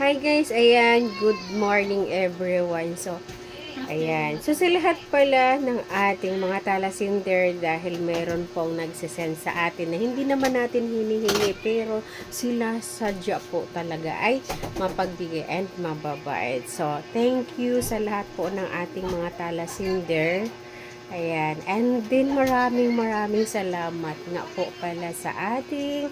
Hi guys, ayan, good morning everyone. Ayan. So, sa lahat pala ng ating mga talasinder dahil meron pong nagsisend sa atin na hindi naman natin hinihingi pero sila sadya po talaga ay mapagbigay and mababait. So, thank you sa lahat po ng ating mga talasinder. Ayan. And din maraming salamat nga po pala sa ating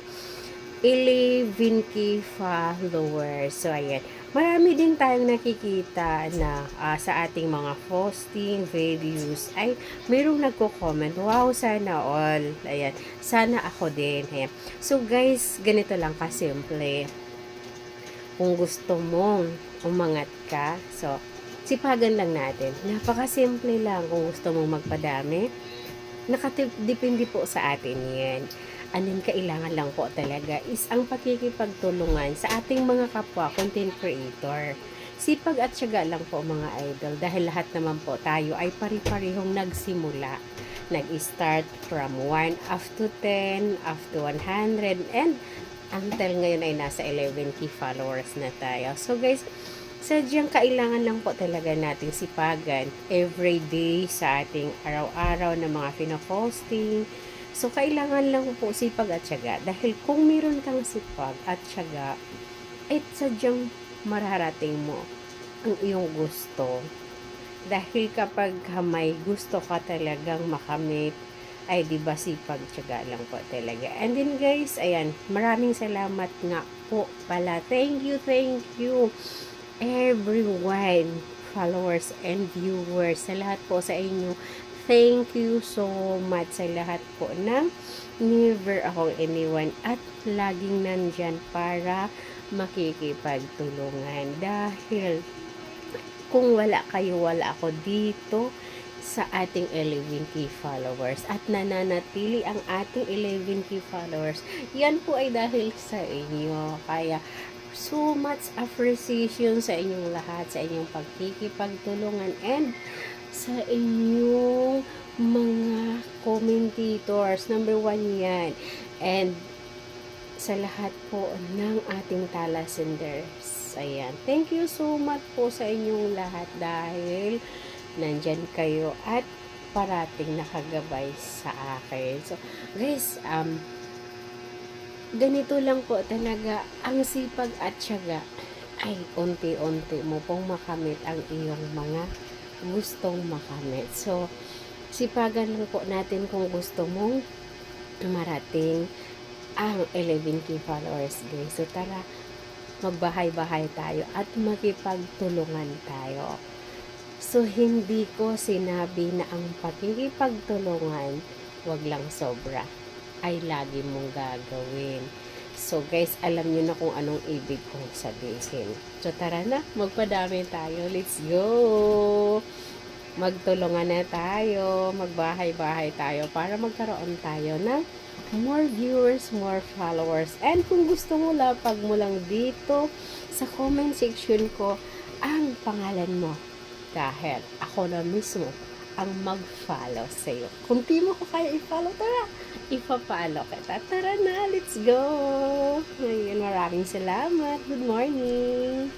11K followers. So, ayan. Marami din tayong nakikita na sa ating mga posting, videos, ay mayroong nagko-comment, wow, sana all. Ayan. Sana ako din. Ayan. So, guys, ganito lang kasimple. Kung gusto mong umangat ka, so, sipagan lang natin. Napakasimple lang kung gusto mong magpadami. Nakadepende po sa atin yan. Anong kailangan lang po talaga is ang pakikipagtulungan sa ating mga kapwa content creator. Sipag at syaga lang po mga idol dahil lahat naman po tayo ay pari-parihong nagsimula. Nag-start from 1 up to 10, up to 100, and until ngayon ay nasa 11K followers na tayo. So guys, sadyang kailangan lang po talaga nating sipagan everyday sa ating araw-araw na mga pinaposting. So, kailangan lang po sipag at syaga. Dahil kung meron kang sipag at syaga, ay sadyang mararating mo ang iyong gusto. Dahil kapag may gusto ka talagang makamit, ay di ba sipag tiyaga lang po talaga. And then guys, ayan, maraming salamat nga po pala. Thank you everyone, followers and viewers, sa lahat po sa inyo. Thank you so much sa lahat po ng never akong iniwan at laging nandyan para makikipagtulungan. Dahil kung wala kayo, wala ako dito sa ating 11K followers at nananatili ang ating 11K followers. Yan po ay dahil sa inyo. Kaya so much appreciation sa inyong lahat, sa inyong pagkikipagtulungan and sa inyong mga commentators. Number 1 yan. And sa lahat po ng ating talasenders. Ayan. Thank you so much po sa inyong lahat dahil nandyan kayo at parating nakagabay sa akin. So, guys, ganito lang po talaga ang sipag at syaga ay unti-unti mo pong makamit ang iyong mga gustong makamit. So, sipagan lang po natin kung gusto mong marating ang 11K followers guys. So, tara, magbahay-bahay tayo at makipagtulungan tayo. So, hindi ko sinabi na ang pakikipagtulungan wag lang sobra ay lagi mong gagawin. So guys, alam nyo na kung anong ibig kong sabihin. So tara na, magpadami tayo. Let's go! Magtulungan na tayo, magbahay-bahay tayo para magkaroon tayo ng more viewers, more followers. And kung gusto mo, lapag mo lang dito sa comment section ko ang pangalan mo. Dahil ako na mismo ang mag-follow sa iyo. Kung di mo ko kaya i-follow, tara, ipa-follow kita. Tara na, let's go! Ayun, maraming salamat. Good morning!